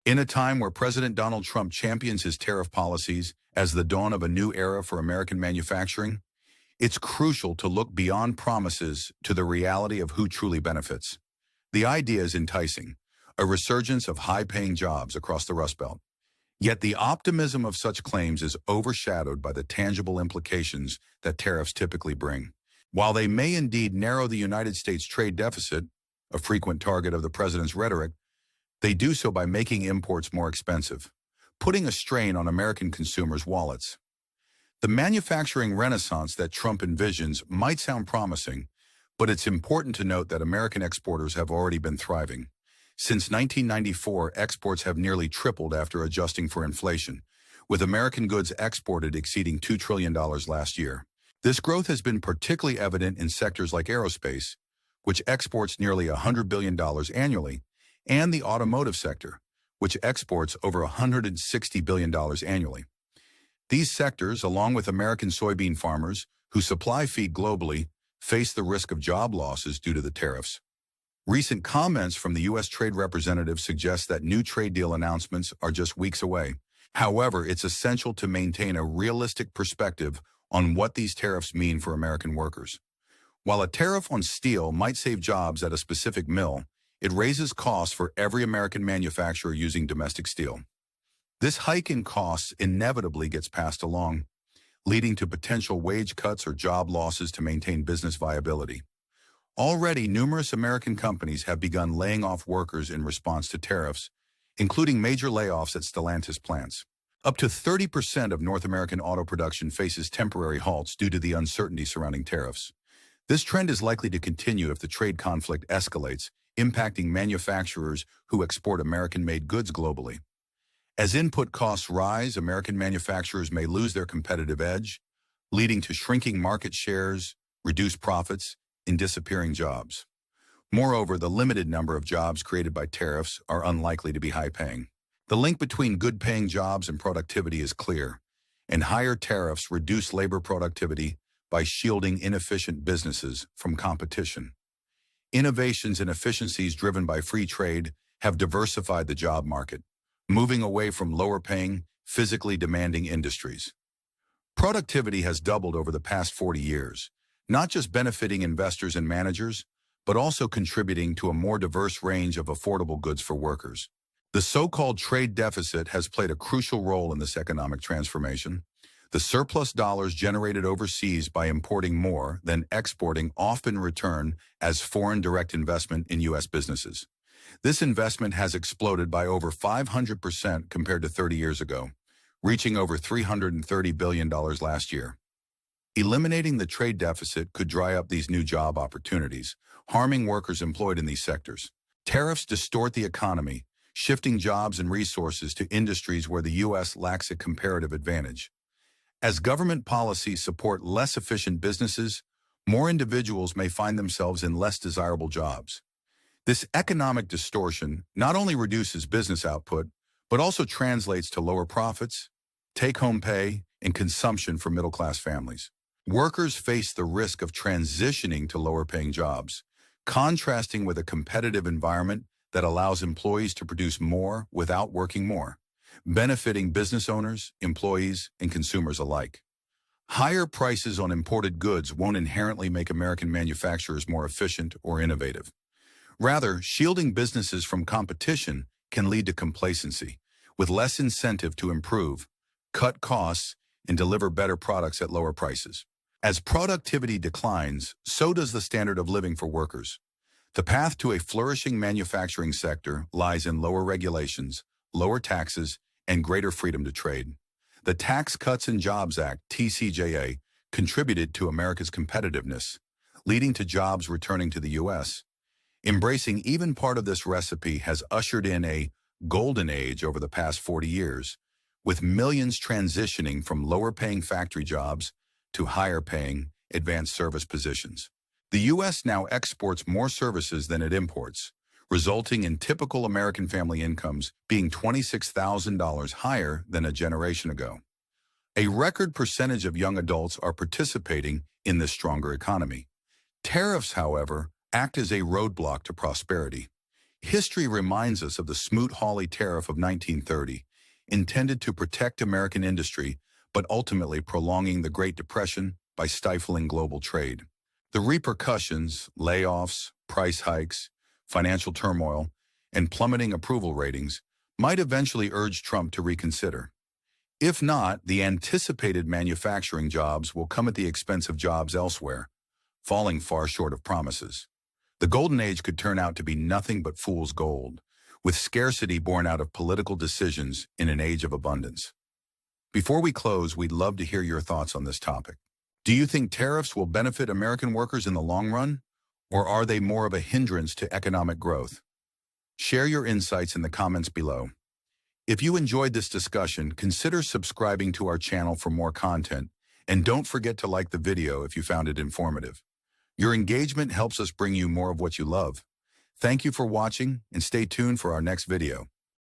In a time where President Donald Trump champions his tariff policies as the dawn of a new era for American manufacturing, it's crucial to look beyond promises to the reality of who truly benefits. The idea is enticing, a resurgence of high-paying jobs across the Rust Belt. Yet the optimism of such claims is overshadowed by the tangible implications that tariffs typically bring. While they may indeed narrow the United States trade deficit, a frequent target of the president's rhetoric, they do so by making imports more expensive, putting a strain on American consumers' wallets. The manufacturing renaissance that Trump envisions might sound promising, but it's important to note that American exporters have already been thriving. Since 1994, exports have nearly tripled after adjusting for inflation, with American goods exported exceeding $2 trillion last year. This growth has been particularly evident in sectors like aerospace, which exports nearly $100 billion annually, and the automotive sector, which exports over $160 billion annually. These sectors, along with American soybean farmers who supply feed globally, face the risk of job losses due to the tariffs. Recent comments from the U.S. Trade Representative suggest that new trade deal announcements are just weeks away. However, it's essential to maintain a realistic perspective on what these tariffs mean for American workers. While a tariff on steel might save jobs at a specific mill, it raises costs for every American manufacturer using domestic steel. This hike in costs inevitably gets passed along, leading to potential wage cuts or job losses to maintain business viability. Already, numerous American companies have begun laying off workers in response to tariffs, including major layoffs at Stellantis plants. Up to 30% of North American auto production faces temporary halts due to the uncertainty surrounding tariffs. This trend is likely to continue if the trade conflict escalates, impacting manufacturers who export American-made goods globally. As input costs rise, American manufacturers may lose their competitive edge, leading to shrinking market shares, reduced profits, and disappearing jobs. Moreover, the limited number of jobs created by tariffs are unlikely to be high-paying. The link between good-paying jobs and productivity is clear, and higher tariffs reduce labor productivity by shielding inefficient businesses from competition. Innovations and efficiencies driven by free trade have diversified the job market, moving away from lower-paying, physically demanding industries. Productivity has doubled over the past 40 years, not just benefiting investors and managers, but also contributing to a more diverse range of affordable goods for workers. The so-called trade deficit has played a crucial role in this economic transformation. The surplus dollars generated overseas by importing more than exporting often return as foreign direct investment in U.S. businesses. This investment has exploded by over 500% compared to 30 years ago, reaching over $330 billion last year. Eliminating the trade deficit could dry up these new job opportunities, harming workers employed in these sectors. Tariffs distort the economy, shifting jobs and resources to industries where the U.S. lacks a comparative advantage. As government policies support less efficient businesses, more individuals may find themselves in less desirable jobs. This economic distortion not only reduces business output, but also translates to lower profits, take-home pay, and consumption for middle-class families. Workers face the risk of transitioning to lower-paying jobs, contrasting with a competitive environment that allows employees to produce more without working more, benefiting business owners, employees, and consumers alike. Higher prices on imported goods won't inherently make American manufacturers more efficient or innovative. Rather, shielding businesses from competition can lead to complacency, with less incentive to improve, cut costs, and deliver better products at lower prices. As productivity declines, so does the standard of living for workers. The path to a flourishing manufacturing sector lies in lower regulations, lower taxes, and greater freedom to trade. The Tax Cuts and Jobs Act, TCJA, contributed to America's competitiveness, leading to jobs returning to the U.S. Embracing even part of this recipe has ushered in a golden age over the past 40 years, with millions transitioning from lower-paying factory jobs to higher-paying, advanced service positions. The U.S. now exports more services than it imports, resulting in typical American family incomes being $26,000 higher than a generation ago. A record percentage of young adults are participating in this stronger economy. Tariffs, however, act as a roadblock to prosperity. History reminds us of the Smoot-Hawley Tariff of 1930, intended to protect American industry, but ultimately prolonging the Great Depression by stifling global trade. The repercussions, layoffs, price hikes, financial turmoil, and plummeting approval ratings might eventually urge Trump to reconsider. If not, the anticipated manufacturing jobs will come at the expense of jobs elsewhere, falling far short of promises. The golden age could turn out to be nothing but fool's gold, with scarcity born out of political decisions in an age of abundance. Before we close, we'd love to hear your thoughts on this topic. Do you think tariffs will benefit American workers in the long run, or are they more of a hindrance to economic growth? Share your insights in the comments below. If you enjoyed this discussion, consider subscribing to our channel for more content, and don't forget to like the video if you found it informative. Your engagement helps us bring you more of what you love. Thank you for watching, and stay tuned for our next video.